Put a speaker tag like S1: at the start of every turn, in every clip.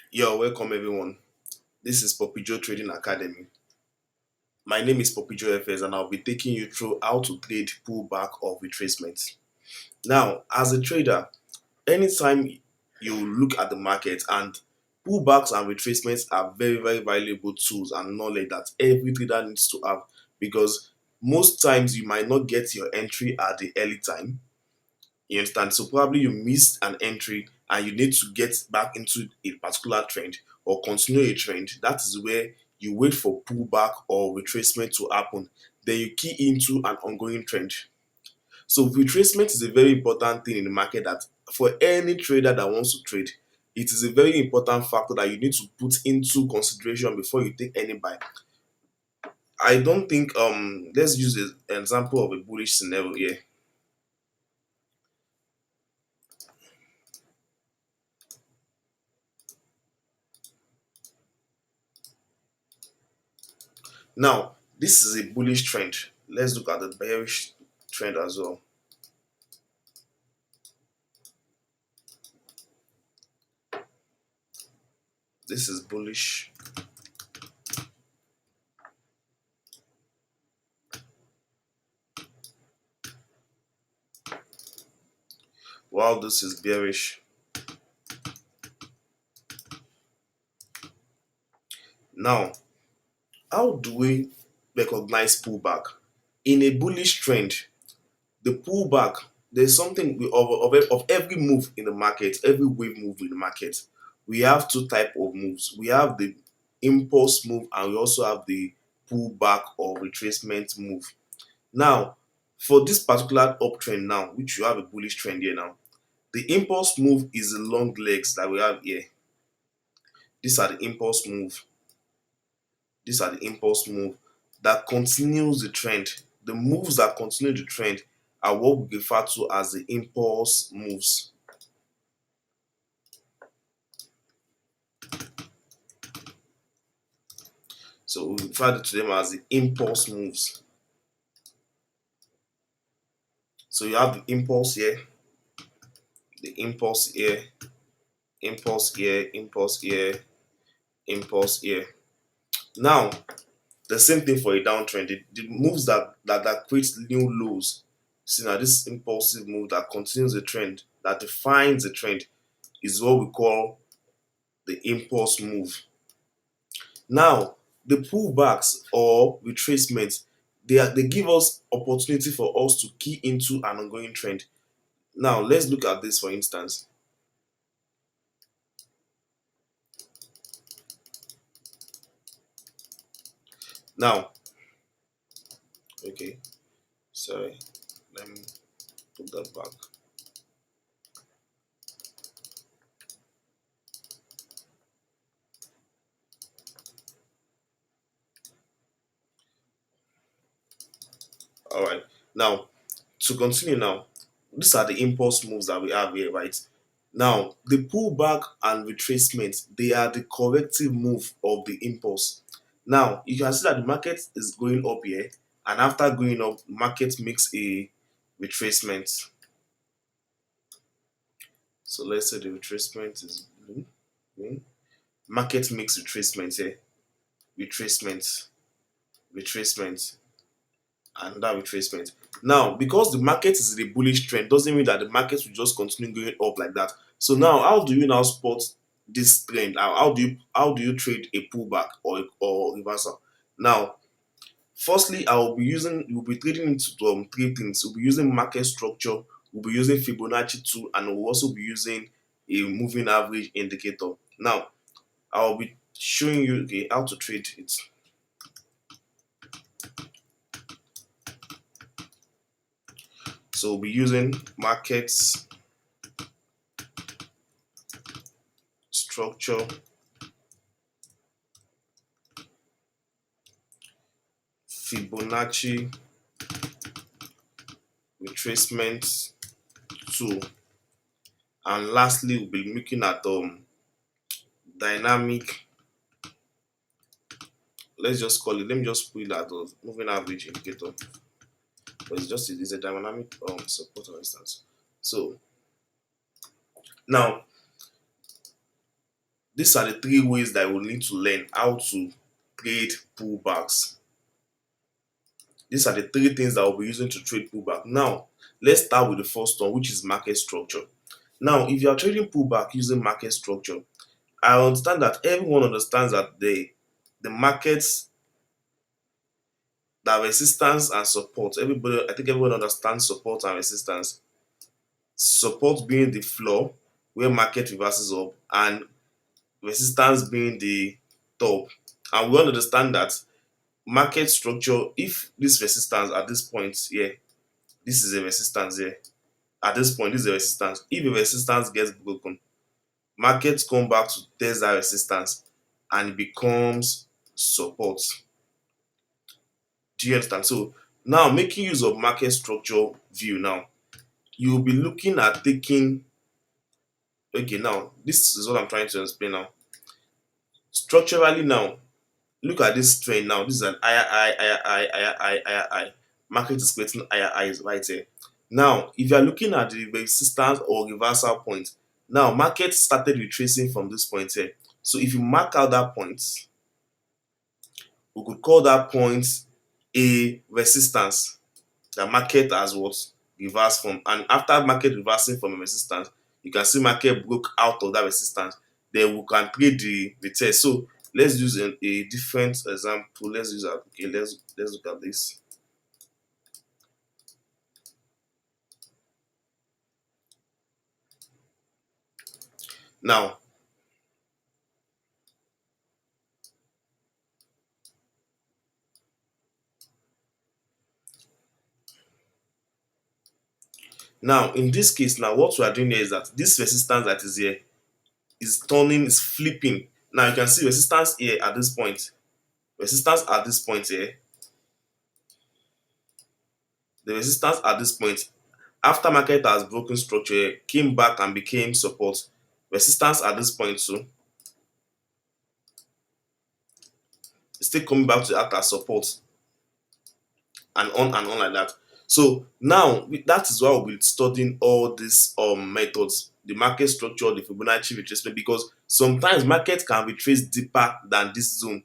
S1: Yo, welcome everyone. This is Poppy Joe Trading Academy. My name is Poppy Joe FS and I'll be taking you through how to trade pullback or retracement. Now, as a trader, anytime you look at the market and pullbacks and retracements are very valuable tools and knowledge that every trader needs to have because most times you might not get your entry at the early time. You understand? So probably you missed an entry and you need to get back into a particular trend or continue a trend. That is where you wait for pullback or retracement to happen. Then you key into an ongoing trend. So retracement is a very important thing in the market that for any trader that wants to trade, it is a very important factor that you need to put into consideration before you take any buy. I don't think let's use an example of a bullish scenario here. Now, this is a bullish trend. Let's look at the bearish trend as well. This is bullish. While this is bearish. Now, how do we recognize pullback? In a bullish trend, the pullback, there's something of every move in the market, every wave move in the market. We have two type of moves. We have the impulse move and we also have the pullback or retracement move. Now, for this particular uptrend now, which you have a bullish trend here now, the impulse move is the long legs that we have here. These are the impulse move. These are the impulse move that continues the trend. The moves that continue the trend are what we refer to as the impulse moves. So we refer to them as the impulse moves. So you have the impulse here, the impulse here, impulse here, impulse here, impulse here. Now, the same thing for a downtrend. The moves that creates new lows. See now, this impulsive move that continues the trend, that defines the trend, is what we call the impulse move. Now, the pullbacks or retracements, they give us opportunity for us to key into an ongoing trend. Now, let's look at this for instance. Now, okay, sorry, let me put that back. All right, now to continue now, these are the impulse moves that we have here, right? Now, the pullback and retracement, they are the corrective move of the impulse. Now, you can see that the market is going up here, and after going up, market makes a retracement. So let's say the retracement is blue. Green. Market makes retracement here, retracement, retracement, and that retracement. Now, because the market is in a bullish trend, doesn't mean that the market will just continue going up like that. So now, how do you now spot this trend? How do you trade a pullback or reversal? Now, firstly, we'll be trading into three things. We'll be using market structure, we'll be using Fibonacci tool, and we'll also be using a moving average indicator. Now, I'll be showing you how to trade it. So we'll be using markets structure, Fibonacci retracement tool, and lastly we'll be looking at dynamic, let's just call it, let me just put it at moving average indicator, but it's a dynamic support for instance. So now These are the three ways that we need to learn how to trade pullbacks. These are the three things that we'll be using to trade pullback. Now, let's start with the first one, which is market structure. Now, if you are trading pullback using market structure, I understand that everyone understands that the markets, that resistance and support. I think everyone understands support and resistance. Support being the floor where market reverses up, and resistance being the top. And we all understand that market structure, if this resistance at this point here, this is a resistance here. At this point, this is a resistance. If a resistance gets broken, markets come back to test that resistance and it becomes support. Do you understand? So now, making use of market structure view now, you'll be looking at taking, okay, now this is what I'm trying to explain now. Structurally now, look at this trend now. This is an higher. Market is creating higher highs right here. Now, if you are looking at the resistance or reversal point, now market started retracing from this point here. So if you mark out that point, we could call that point a resistance. The market has what reversed from, and after market reversing from a resistance, you can see market broke out of that resistance. Then we can trade the test. So let's use a different example. Let's use okay. Let's look at this. Now, in this case, now what we are doing here is that this resistance that is here is turning, is flipping. Now you can see resistance here at this point. Resistance at this point here. The resistance at this point, after market has broken structure here, came back and became support. Resistance at this point too is still coming back to act as support, and on like that. So now that is why we'll be studying all these methods, the market structure, the Fibonacci retracement, because sometimes market can retrace deeper than this zone.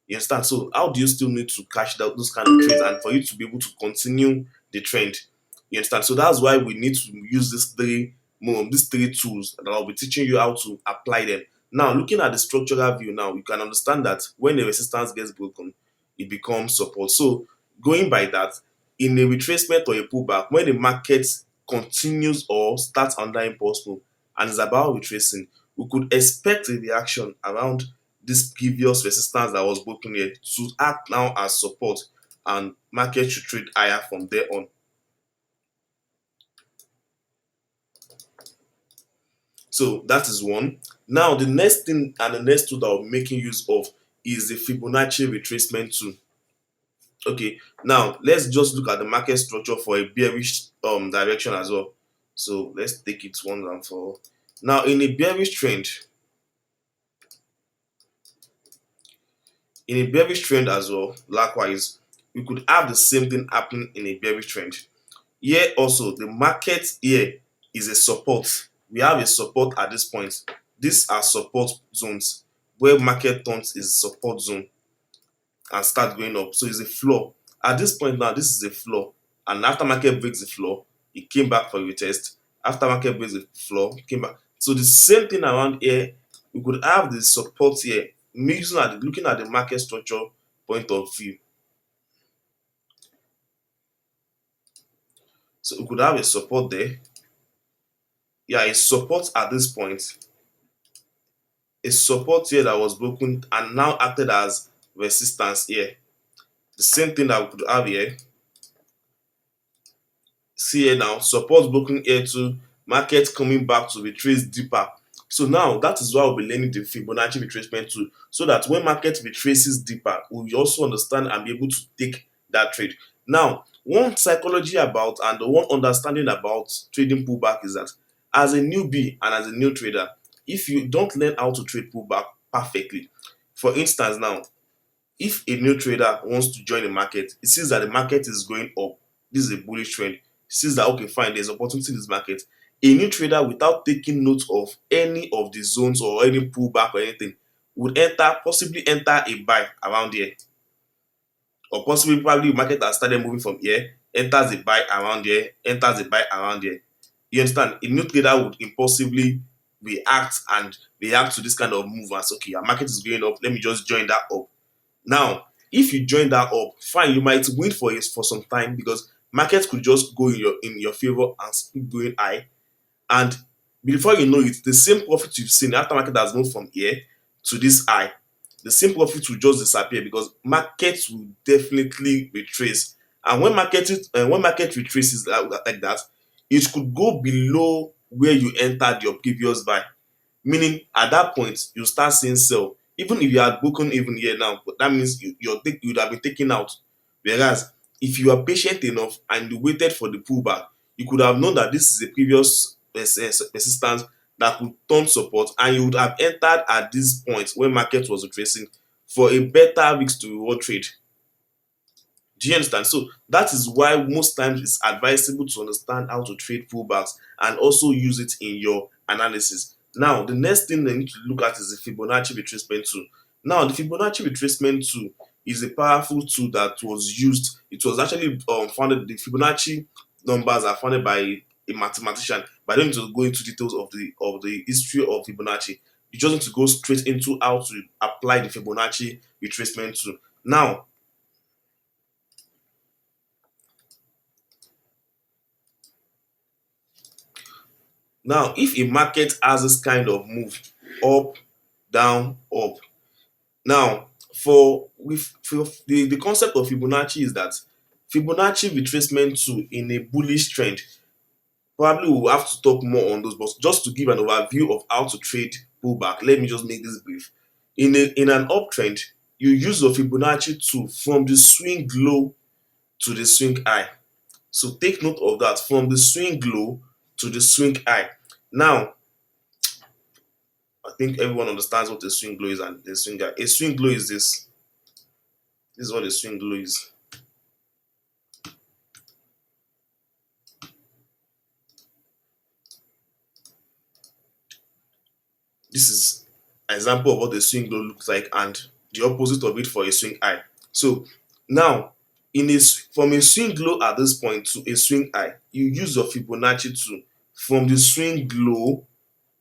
S1: You understand? So how do you still need to catch those kind of trades and for you to be able to continue the trend? You understand? So that's why we need to use these three tools, and I'll be teaching you how to apply them. Now, looking at the structural view, now you can understand that when the resistance gets broken, it becomes support. So going by that, in a retracement or a pullback, when the market continues or starts under impulse move and is about retracing, we could expect a reaction around this previous resistance that was broken here to act now as support, and market should trade higher from there on. So that is one. Now the next thing and the next tool that we're making use of is the Fibonacci retracement tool. Okay, now let's just look at the market structure for a bearish direction as well. So let's take it one and for all. Now in a bearish trend, as well, likewise, we could have the same thing happen in a bearish trend. Here also, the market here is a support. We have a support at this point. These are support zones where market turns is support zone and start going up. So it's a floor. At this point now, this is a floor. And after market breaks the floor, it came back for a retest. After market breaks the floor, it came back. So the same thing around here, we could have the support here, looking at the market structure point of view. So we could have a support there. Yeah, a support at this point. A support here that was broken and now acted as resistance here. The same thing that we could have here. See here now, support broken here too, market coming back to retrace deeper. So now that is why we'll be learning the Fibonacci retracement tool, so that when market retraces deeper, we'll also understand and be able to take that trade. Now, one psychology about and one understanding about trading pullback is that as a newbie and as a new trader, if you don't learn how to trade pullback perfectly, for instance now, if a new trader wants to join the market, it sees that the market is going up, this is a bullish trend, sees that okay fine, there's opportunity in this market, A new trader, without taking note of any of the zones or any pullback or anything, would possibly enter a buy around here, or possibly probably the market has started moving from here, enters a buy around here, enters a buy around here. You understand? A new trader would impulsively react to this kind of move as, okay, your market is going up, let me just join that up. Now, if you join that up, fine, you might win for some time, because markets could just go in your favor and keep going high, and before you know it, the same profit you've seen after market has moved from here to this high, the same profit will just disappear, because markets will definitely retrace. And when market retraces like that, it could go below where you entered your previous buy. Meaning, at that point, you start seeing sell. Even if you had broken even here now, but that means you would have been taken out. Whereas, if you are patient enough and you waited for the pullback, you could have known that this is a previous persistence that could turn support, and you would have entered at this point when market was retracing for a better risk to reward trade. Do you understand? So that is why most times it's advisable to understand how to trade pullbacks and also use it in your analysis. Now, the next thing they need to look at is the Fibonacci retracement tool. Now, the Fibonacci retracement tool is a powerful tool that was used. It was actually founded. The Fibonacci numbers are founded by a mathematician. But I don't need to go into details of the history of Fibonacci. You just need to go straight into how to apply the Fibonacci retracement tool. Now, if a market has this kind of move, up, down, up. Now, for the concept of Fibonacci is that Fibonacci retracement tool in a bullish trend, probably we'll have to talk more on those, but just to give an overview of how to trade pullback, let me just make this brief. In an uptrend, you use your Fibonacci tool from the swing low to the swing high. So take note of that, from the swing low to the swing high. Now, I think everyone understands what a swing low is and the swing high. A swing low is this. This is what a swing low is. This is an example of what a swing low looks like, and the opposite of it for a swing high. So now, from a swing low at this point to a swing high, you use your Fibonacci tool from the swing low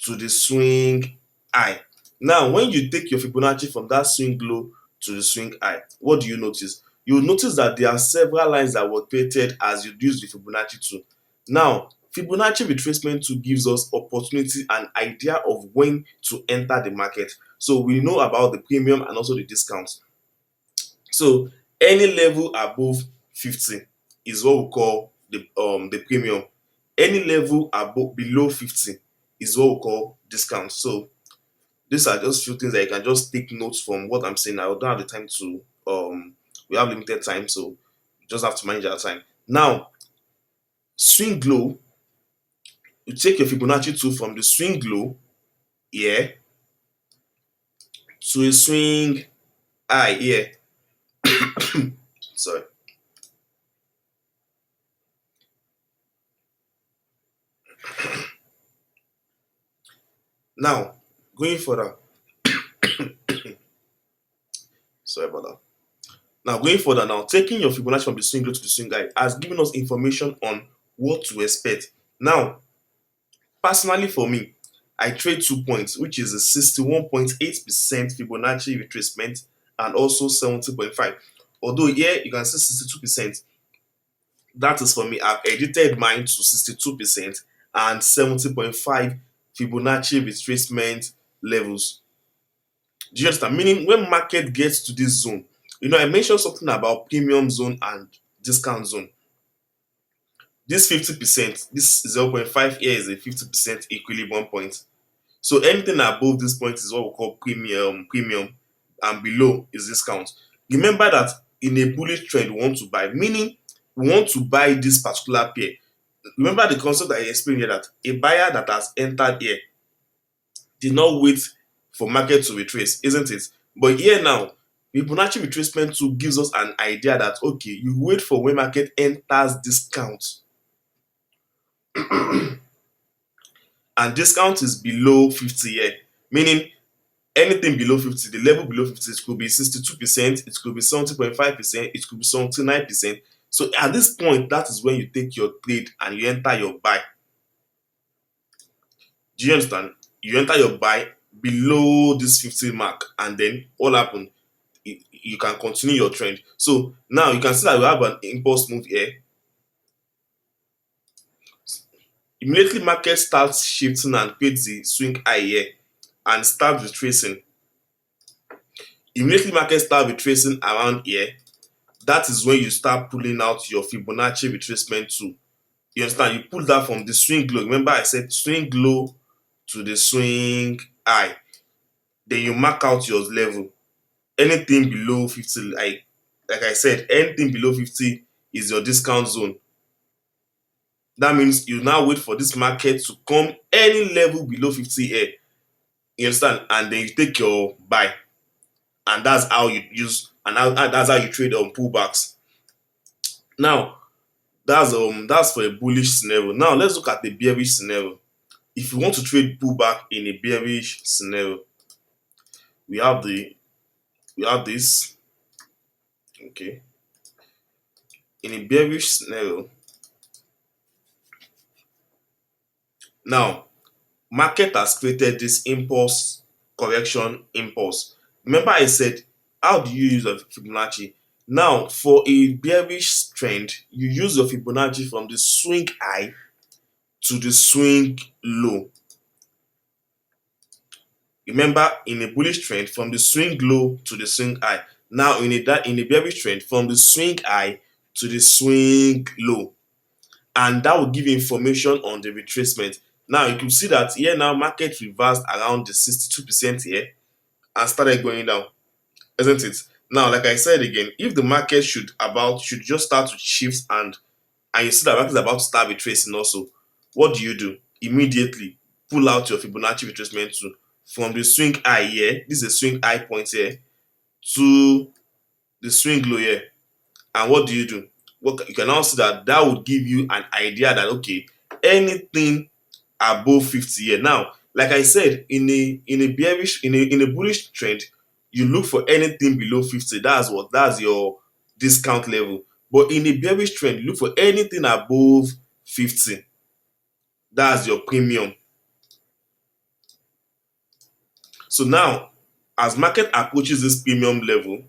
S1: to the swing high. Now, when you take your Fibonacci from that swing low to the swing high, what do you notice? You will notice that there are several lines that were created as you use the Fibonacci tool. Now, Fibonacci retracement tool gives us opportunity and idea of when to enter the market. So we know about the premium and also the discount. So any level above 50 is what we call the premium. Any level below 50 is what we call discount. So these are just few things that you can just take notes from what I'm saying. I don't have the time to we have limited time, so you just have to manage our time. Now, swing low, you take your Fibonacci tool from the swing low here to a swing high here. Sorry. Now, going further. Sorry about that. Now, going further now, taking your Fibonacci from the swing low to the swing high has given us information on what to expect. Now, personally for me, I trade 2 points, which is a 61.8% Fibonacci retracement and also 70.5. Although here you can see 62%. That is for me. I've edited mine to 62% and 70.5 Fibonacci retracement levels. Do you understand? Meaning, when market gets to this zone, I mentioned something about premium zone and discount zone. This 50%, this 0.5 here is a 50% equilibrium point. So anything above this point is what we call premium, and below is discount. Remember that in a bullish trend, we want to buy, meaning we want to buy this particular pair. Remember the concept I explained here, that a buyer that has entered here did not wait for market to retrace, isn't it? But here now, Fibonacci retracement tool gives us an idea that, okay, you wait for when market enters discount. and discount is below 50 here, meaning anything below 50, the level below 50, it could be 62%, it could be 70.5%, it could be 79%. So at this point, that is when you take your trade and you enter your buy. Do you understand? You enter your buy below this 50 mark, and then what happen? You can continue your trend. So now you can see that we have an impulse move here. Immediately market starts shifting and creates the swing high here and start retracing. Immediately market start retracing around here, that is when you start pulling out your Fibonacci retracement tool. You understand? You pull that from the swing low. Remember I said swing low to the swing high. Then you mark out your level. Anything below 50, like I said, anything below 50 is your discount zone. That means you now wait for this market to come any level below 50 here. You understand? And then you take your buy. And that's how you use, and that's how you trade on pullbacks. Now, that's for a bullish scenario. Now let's look at the bearish scenario. If you want to trade pullback in a bearish scenario, we have this. Okay. In a bearish scenario, now market has created this impulse correction impulse. Remember I said, how do you use a Fibonacci? Now for a bearish trend, you use your Fibonacci from the swing high to the swing low. Remember, in a bullish trend, from the swing low to the swing high. Now in a bearish trend, from the swing high to the swing low, and that will give you information on the retracement. Now you can see that here now market reversed around the 62% here and started going down, isn't it? Now, like I said again, if the market should just start to shift, and you see that market is about to start retracing also, what do? Immediately pull out your Fibonacci retracement tool from the swing high here. This is a swing high point here to the swing low here. And what do? What you can now see that would give you an idea that okay, anything above 50 here. Now, like I said, in a bullish trend, you look for anything below 50. That's your discount level. But in a bearish trend, you look for anything above 50. That's your premium. So now, as market approaches this premium level,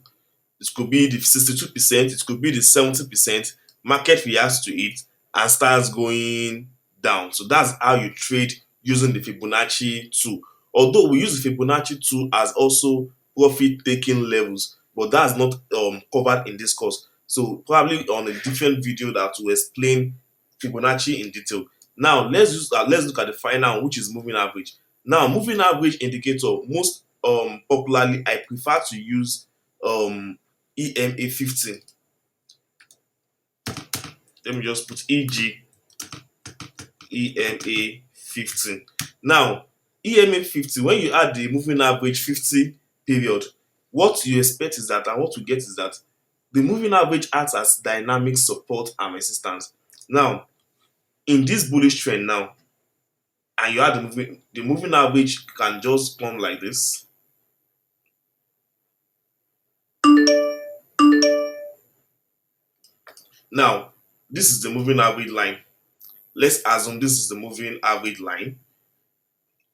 S1: it could be the 62%, it could be the 70%, market reacts to it and starts going down. So that's how you trade using the Fibonacci tool. Although we use the Fibonacci tool as also profit taking levels, but that's not covered in this course. So probably on a different video that will explain Fibonacci in detail. Now let's look at the final one, which is moving average. Now moving average indicator, most popularly I prefer to use EMA 15. Let me just put EG EMA 15. Now, EMA 50, when you add the moving average 50 period, what you expect is that, and what you get is that the moving average acts as dynamic support and resistance. Now, in this bullish trend now, and you add the moving average can just come like this. Now, this is the moving average line. Let's assume this is the moving average line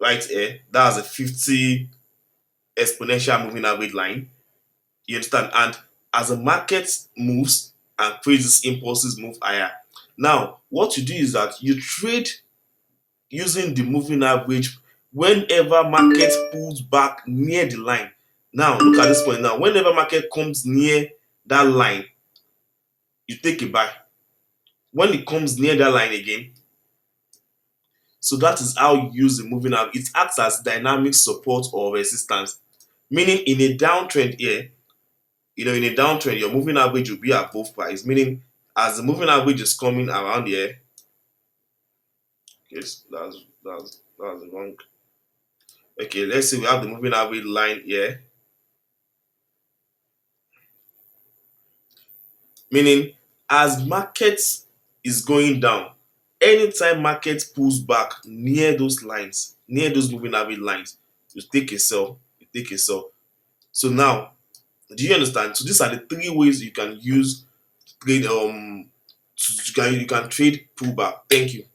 S1: right here. That's a 50 exponential moving average line. You understand? And as the market moves and creates impulses move higher. Now, what you do is that you trade using the moving average whenever market pulls back near the line. Now, look at this point now. Whenever market comes near that line, you take a buy. When it comes near that line again, so that is how you use the moving average. It acts as dynamic support or resistance. Meaning in a downtrend here, in a downtrend, your moving average will be above price. Meaning, as the moving average is coming around here, yes, that's wrong. Okay, let's say we have the moving average line here. Meaning, as market is going down, Anytime market pulls back near those lines, near those moving average lines, you take a sell, you take a sell. So now, do you understand? So these are the three ways you can use trade you can trade pullback. Thank you.